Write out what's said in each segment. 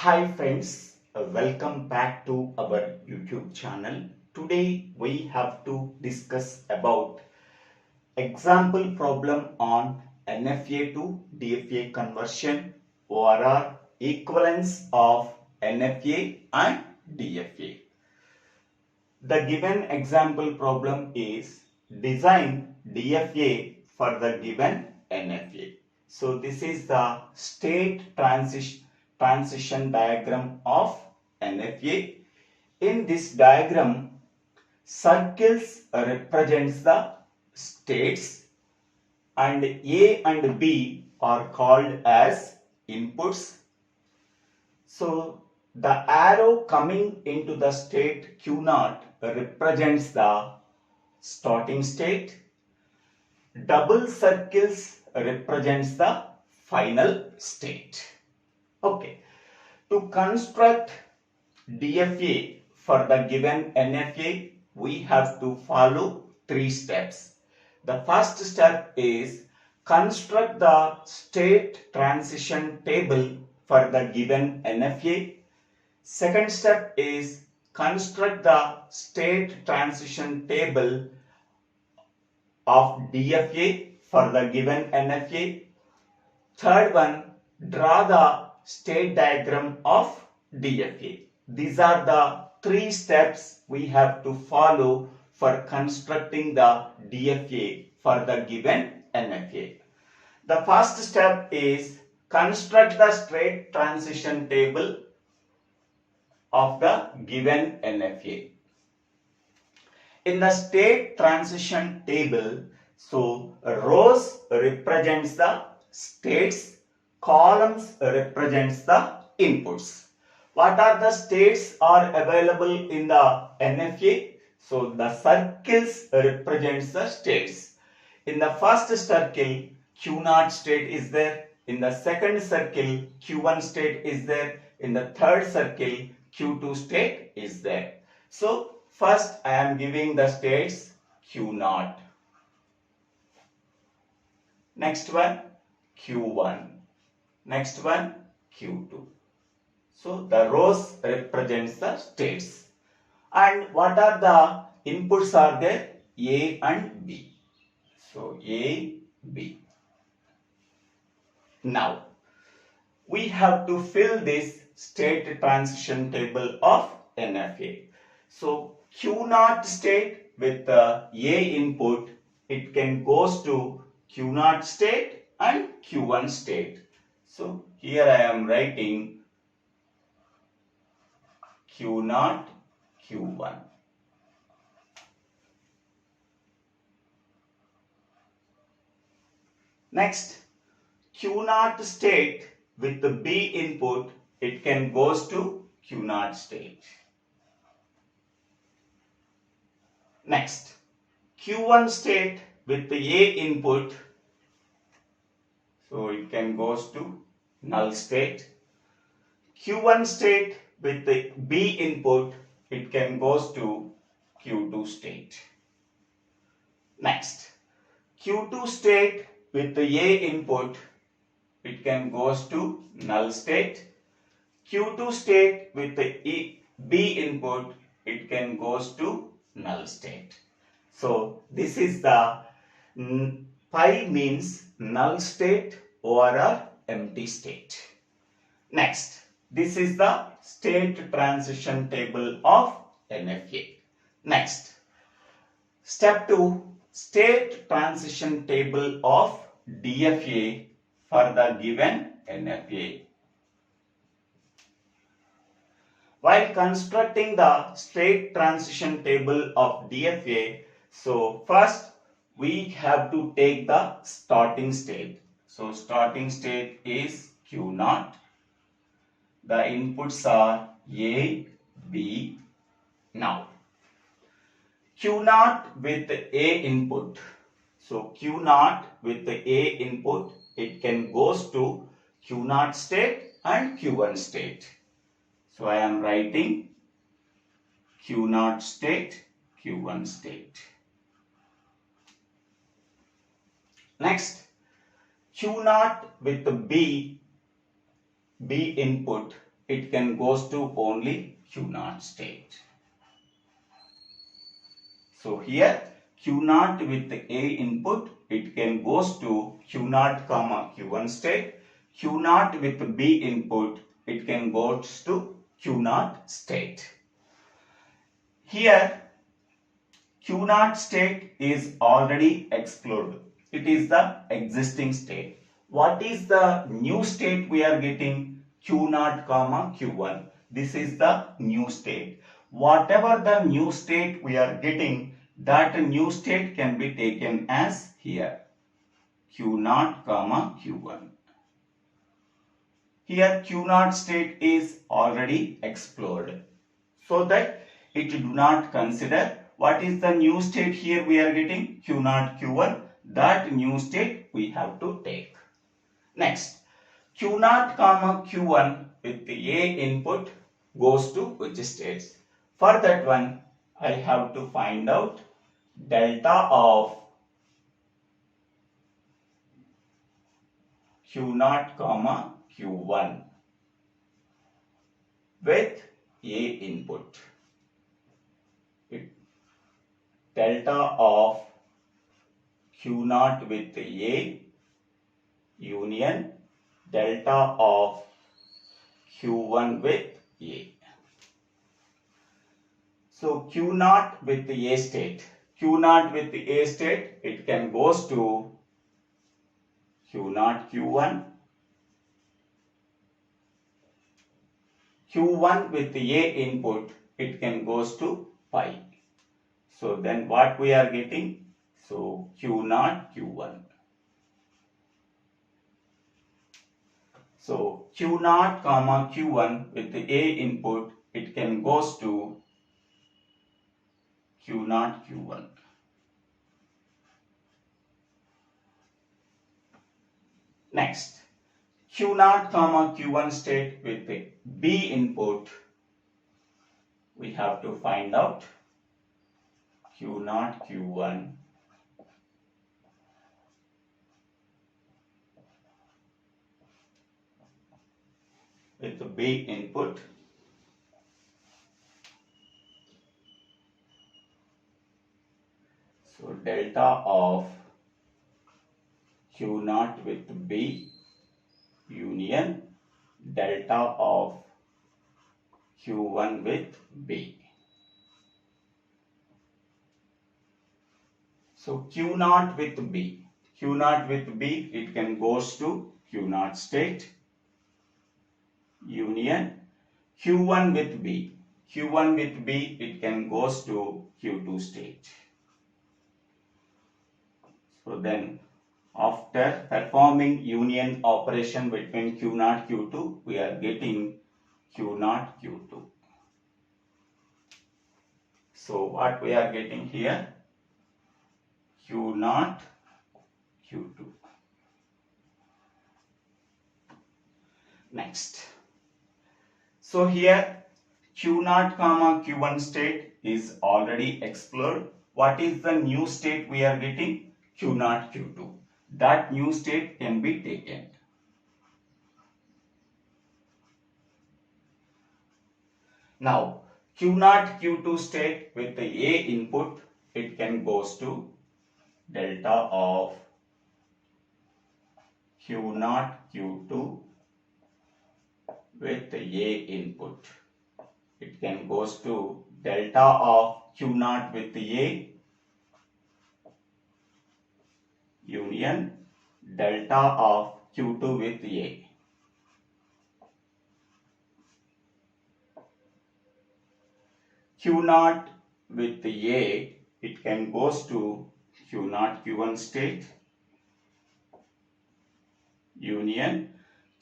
Hi friends, welcome back to our YouTube channel. Today we have to discuss about example problem on NFA to DFA conversion, or equivalence of NFA and DFA. The given example problem is design DFA for the given NFA. So this is the state transition diagram of NFA. In this diagram, circles represents the states and A and B are called as inputs. So the arrow coming into the state Q0 represents the starting state. Double circles represents the final state. Okay. To construct DFA for the given NFA, we have to follow three steps. The first step is construct the state transition table for the given NFA. Second step is construct the state transition table of DFA for the given NFA. Third one, draw the state diagram of DFA. These are the three steps we have to follow for constructing the DFA for the given NFA. The first step is construct the state transition table of the given NFA. In the state transition table, so rows represents the states, columns represents the inputs. What are the states are available in the NFA? So the circles represents the states. In the first circle, Q0 state is there. In the second circle, Q1 state is there. In the third circle, Q2 state is there. So first I am giving the states Q0. Next one Q1. Next one Q2. So the rows represents the states. And what are the inputs are there? A and B. So A, B. Now we have to fill this state transition table of NFA. So Q0 state with A input, it can goes to Q0 state and Q1 state. So here I am writing Q0, Q1. Next, Q0 state with the B input, it can goes to Q0 state. Next, Q1 state with the A input, so it can goes to null state. Q1 state with the B input, it can goes to Q2 state. Next, Q2 state with the A input, it can goes to null state. Q2 state with the B input, it can goes to null state. So this is the pi means null state or empty state. Next, this is the state transition table of NFA. Next, step 2, state transition table of DFA for the given NFA. While constructing the state transition table of DFA, so first we have to take the starting state. So starting state is Q0. The inputs are A, B. Now Q0 with A input. So Q0 with the A input, it can goes to Q0 state and Q1 state. So I am writing Q0 state, Q1 state. Next, Q0 with the B input, it can goes to only Q0 state. So here Q0 with A input, it can goes to Q0 comma Q1 state. Q0 with B input, it can goes to Q0 state. Here Q0 state is already explored. It is the existing state. What is the new state we are getting? Q0 comma Q1. This is the new state. Whatever the new state we are getting, that new state can be taken as here Q0 comma Q1. Here Q0 state is already explored, so that it do not consider what is the new state here we are getting Q0 Q1. That new state we have to take. Next, Q0 comma Q1 with the A input goes to which states? For that one, I have to find out delta of Q0 comma Q1 with A input. Delta of Q0 with A union delta of Q1 with A. So Q0 with the A state. Q0 with the A state, it can goes to Q0 Q1. Q1 with the A input, it can goes to pi. So then what we are getting? So Q0 Q1. So Q0 comma Q1 with the A input, it can goes to Q0 Q1. Next, Q0 comma Q1 state with the B input, we have to find out Q0 Q1 with the B input. So delta of Q0 with B union delta of Q1 with B. So Q0 with B. Q0 with B, it can goes to Q0 state union Q1 with B. Q1 with B, it can goes to Q2 state. So then after performing union operation between Q0 Q2, we are getting Q0 Q2. So what we are getting here? Q0 Q2. Next. So here Q0 comma Q1 state is already explored. What is the new state we are getting? Q0 Q2. That new state can be taken. Now Q0 Q2 state with the A input, it can goes to delta of Q0 Q2 with the A input. It can goes to delta of Q0 with the A union delta of Q2 with A. Q0 with the A, it can goes to Q0 Q1 state union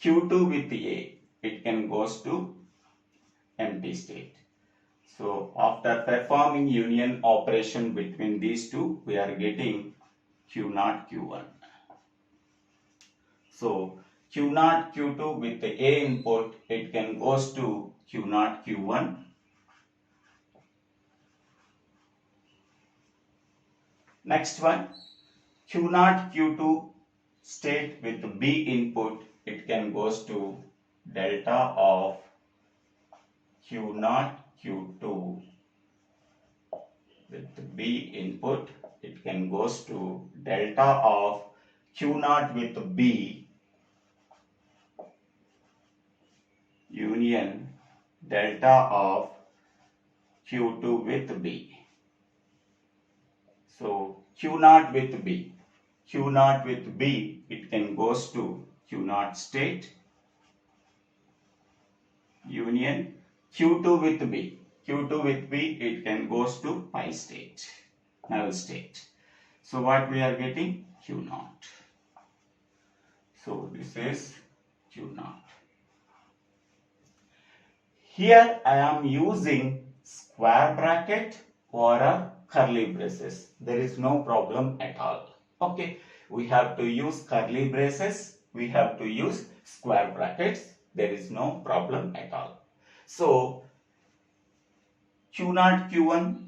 Q2 with the A, it can goes to empty state. So after performing union operation between these two, we are getting Q0 Q1. So Q0 Q2 with the A input, it can goes to Q0 Q1. Next one, Q0 Q2 state with the B input, it can goes to delta of Q0, Q2 with B input, it can goes to delta of Q0 with B union delta of Q2 with B. So Q0 with B. Q0 with B, it can goes to Q0 state union Q2 with B. Q2 with B, it can goes to pi state, null state. So what we are getting? Q0. So this is Q0. Here I am using square bracket or a curly braces. There is no problem at all. Okay, we have to use curly braces, we have to use square brackets. There is no problem at all. So Q0, Q1,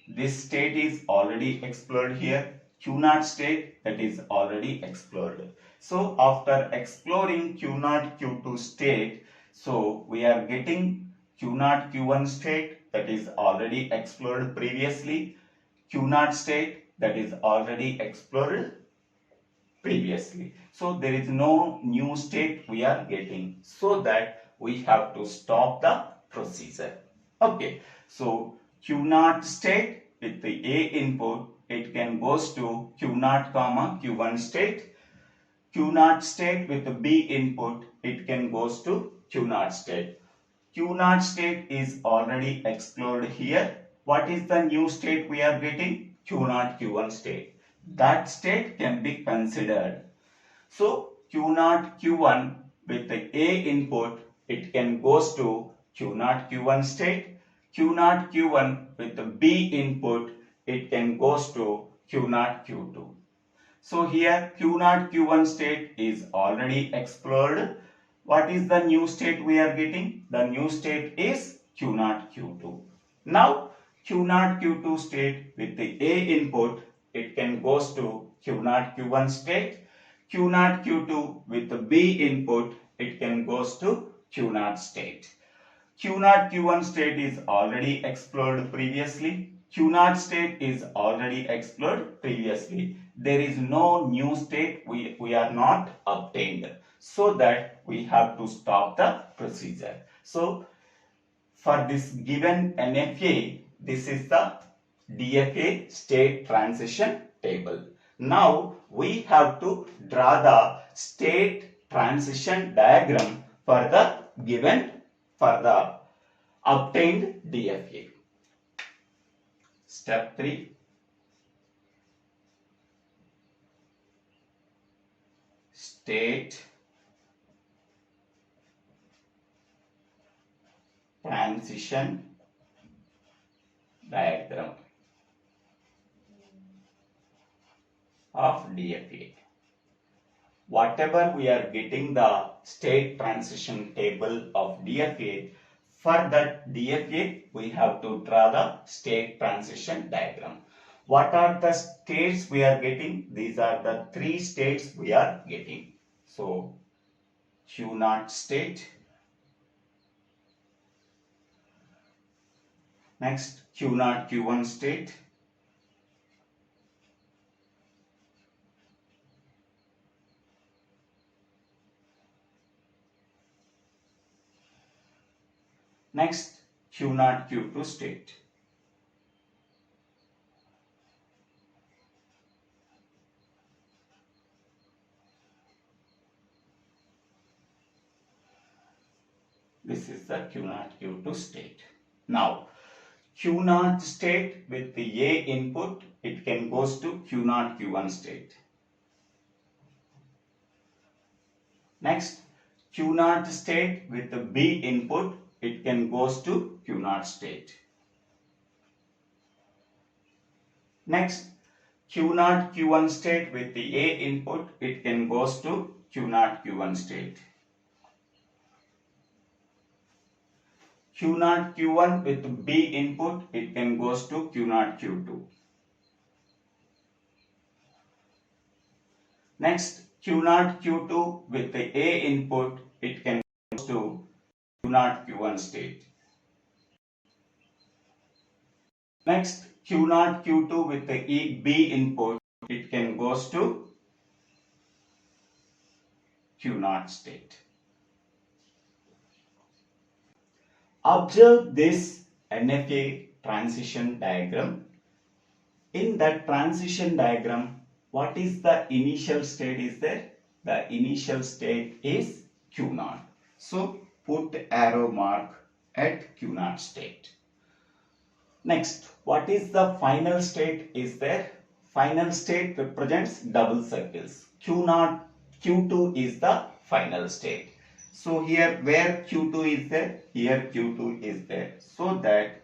this state is already explored here. Q0 state, that is already explored. So after exploring Q0, Q2 state, so we are getting Q0, Q1 state, that is already explored previously. Q0 state, that is already explored previously. So there is no new state we are getting. So that we have to stop the procedure. Okay. So Q0 state with the A input, it can goes to Q0 comma Q1 state. Q0 state with the B input, it can goes to Q0 state. Q0 state is already explored here. What is the new state we are getting? Q0 Q1 state. That state can be considered. So Q0 Q1 with the A input, it can goes to Q0 Q1 state. Q0 Q1 with the B input, it can goes to Q0 Q2. So here Q0 Q1 state is already explored. What is the new state we are getting? The new state is Q0 Q2. Now Q0 Q2 state with the A input, it can goes to Q0 Q1 state. Q0 Q2 with the B input, it can goes to Q0 state. Q0 Q1 state is already explored previously. Q0 state is already explored previously. There is no new state we are not obtained. So that we have to stop the procedure. So for this given NFA, this is the DFA state transition table. Now we have to draw the state transition diagram for the given, for the obtained DFA. Step 3. State transition diagram of DFA. Whatever we are getting the state transition table of DFA, for that DFA we have to draw the state transition diagram. What are the states we are getting? These are the 3 states we are getting. So Q0 state, next Q0 Q1 state, next Q0 Q2 state. This is the Q0 Q2 state. Now Q0 state with the A input, it can goes to Q0 Q1 state. Next Q0 state with the B input, it can goes to Q0 state. Next Q0 Q1 state with the A input, it can goes to Q0 Q1 state. Q0 Q1 with B input, it can goes to Q0 Q2. Next Q0 Q2 with the A input, it can goes to Q0 Q1 state. Next, Q0, Q2 with the B input, it can goes to Q0 state. Observe this NFA transition diagram. In that transition diagram, what is the initial state is there? The initial state is Q0. So put arrow mark at Q0 state. Next, what is the final state is there? Final state represents double circles. Q0, Q2 is the final state. So here where Q2 is there, here Q2 is there. So that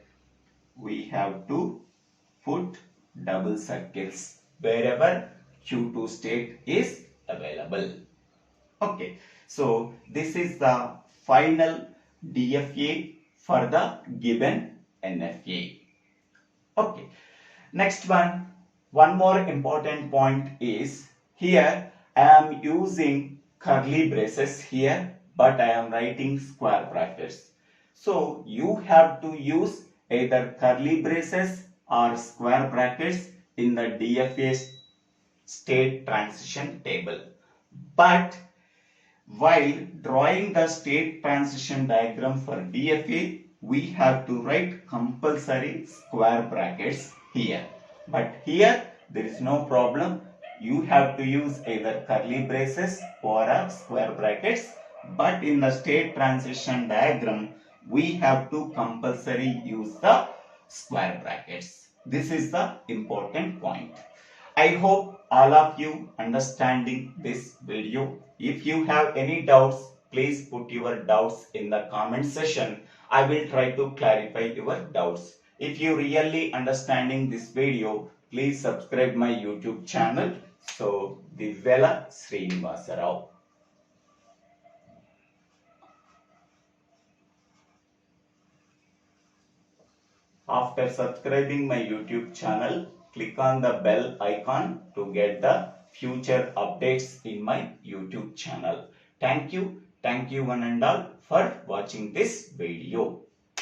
we have to put double circles wherever Q2 state is available. Okay, so this is the final DFA for the given NFA. Okay, next one more important point is here I am using curly braces here, but I am writing square brackets. So you have to use either curly braces or square brackets in the DFA state transition table. But while drawing the state transition diagram for DFA, we have to write compulsory square brackets here. But here there is no problem. You have to use either curly braces or square brackets. But in the state transition diagram, we have to compulsory use the square brackets. This is the important point. I hope all of you understanding this video. If you have any doubts, please put your doubts in the comment section. I will try to clarify your doubts. If you really understanding this video, please subscribe my YouTube channel. So, Divvela Srinivasa. After subscribing my YouTube channel, click on the bell icon to get the future updates in my YouTube channel. Thank you one and all for watching this video.